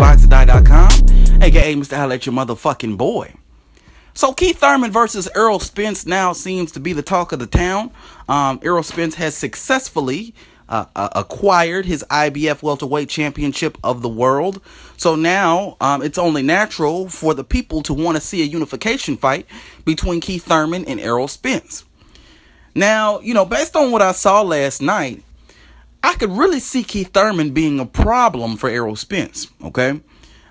boxandie.com, aka Mr. Holla at your motherfucking boy. So Keith Thurman versus Errol Spence now seems to be the talk of the town. Errol Spence has successfully acquired his IBF welterweight championship of the world. So now it's only natural for the people to want to see a unification fight between Keith Thurman and Errol Spence. Now, based on what I saw last night, I could really see Keith Thurman being a problem for Errol Spence, okay?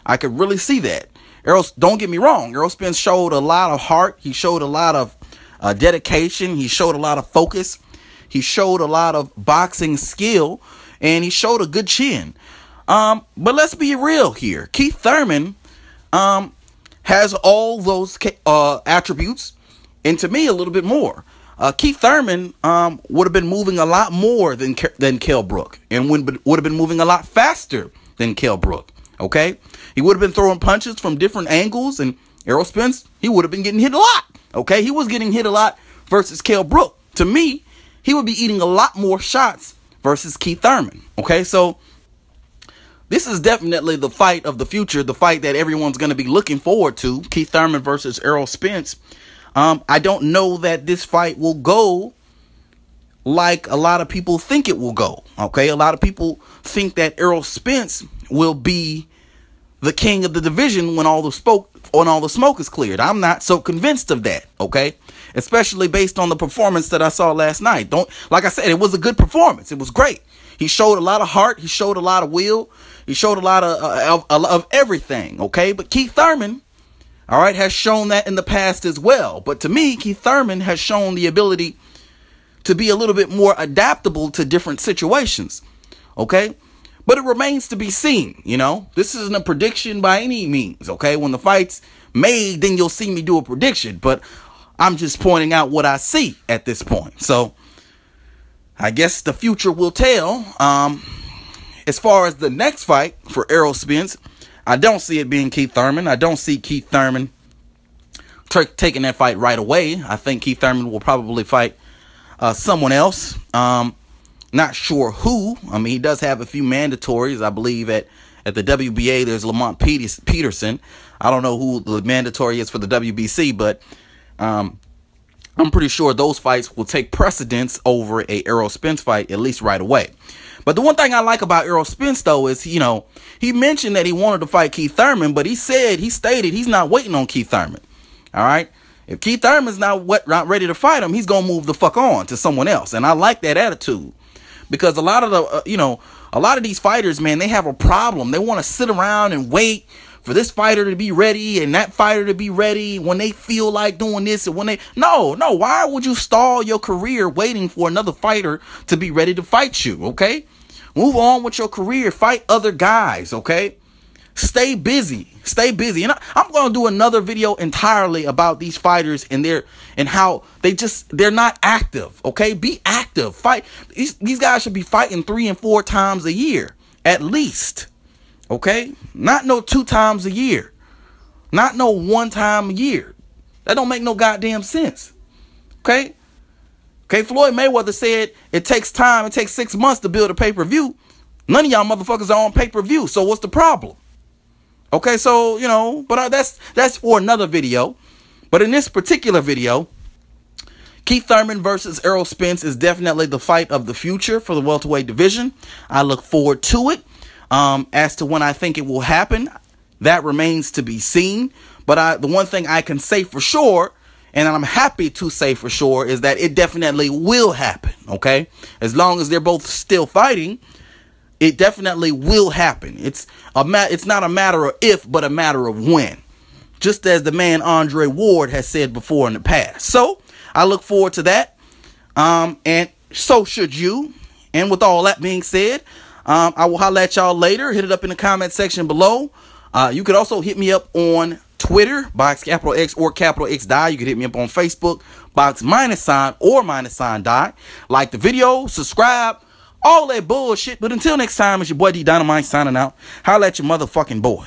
I could really see that. Don't get me wrong, Errol Spence showed a lot of heart. He showed a lot of dedication. He showed a lot of focus. He showed a lot of boxing skill, and he showed a good chin. But let's be real here. Keith Thurman has all those attributes, and to me, a little bit more. Keith Thurman would have been moving a lot more than Kell Brook, and would have been moving a lot faster than Kell Brook. Okay, he would have been throwing punches from different angles, and Errol Spence, he would have been getting hit a lot. Okay, he was getting hit a lot versus Kell Brook. To me, he would be eating a lot more shots versus Keith Thurman. Okay, so this is definitely the fight of the future, the fight that everyone's going to be looking forward to, Keith Thurman versus Errol Spence. I don't know that this fight will go like a lot of people think it will go. Okay, a lot of people think that Errol Spence will be the king of the division when all the smoke is cleared. I'm not so convinced of that. Okay, especially based on the performance that I saw last night. Like I said, it was a good performance. It was great. He showed a lot of heart. He showed a lot of will. He showed a lot of everything. Okay, but Keith Thurman, all right, has shown that in the past as well. But to me, Keith Thurman has shown the ability to be a little bit more adaptable to different situations. Okay, but it remains to be seen. This isn't a prediction by any means. Okay, when the fight's made, then you'll see me do a prediction. But I'm just pointing out what I see at this point. So I guess the future will tell. As far as the next fight for Errol Spence, I don't see it being Keith Thurman. I don't see Keith Thurman taking that fight right away. I think Keith Thurman will probably fight someone else. Not sure who. I mean, he does have a few mandatories. I believe at the WBA, there's Lamont Peterson. I don't know who the mandatory is for the WBC, but I'm pretty sure those fights will take precedence over a Errol Spence fight, at least right away. But the one thing I like about Errol Spence, though, is, he mentioned that he wanted to fight Keith Thurman, but he stated he's not waiting on Keith Thurman. All right? If Keith Thurman's not ready to fight him, he's going to move the fuck on to someone else. And I like that attitude, because a lot of a lot of these fighters, man, they have a problem. They want to sit around and wait for this fighter to be ready and that fighter to be ready when they feel like doing this, and no, why would you stall your career waiting for another fighter to be ready to fight you? Okay, move on with your career, fight other guys. Okay, stay busy. And I'm going to do another video entirely about these fighters and how they're not active. Okay, be active, fight. These guys should be fighting 3 and 4 times a year at least. Okay, not no 2 times a year, not no 1 time a year. That don't make no goddamn sense. Okay, Floyd Mayweather said it takes time. It takes 6 months to build a pay-per-view. None of y'all motherfuckers are on pay-per-view. So what's the problem? Okay, so but that's for another video. But in this particular video, Keith Thurman versus Errol Spence is definitely the fight of the future for the welterweight division. I look forward to it. As to when I think it will happen, that remains to be seen. But the one thing I can say for sure, and I'm happy to say for sure, is that it definitely will happen. Okay, as long as they're both still fighting, it definitely will happen. It's not a matter of if, but a matter of when. Just as the man Andre Ward has said before in the past. So I look forward to that. And so should you. And with all that being said, I will holler at y'all later. Hit it up in the comment section below. You could also hit me up on Twitter, box capital X or capital X die. You can hit me up on Facebook, box -sign or -sign die. Like the video, subscribe, all that bullshit. But until next time, it's your boy D Dynamite signing out. Holla at your motherfucking boy.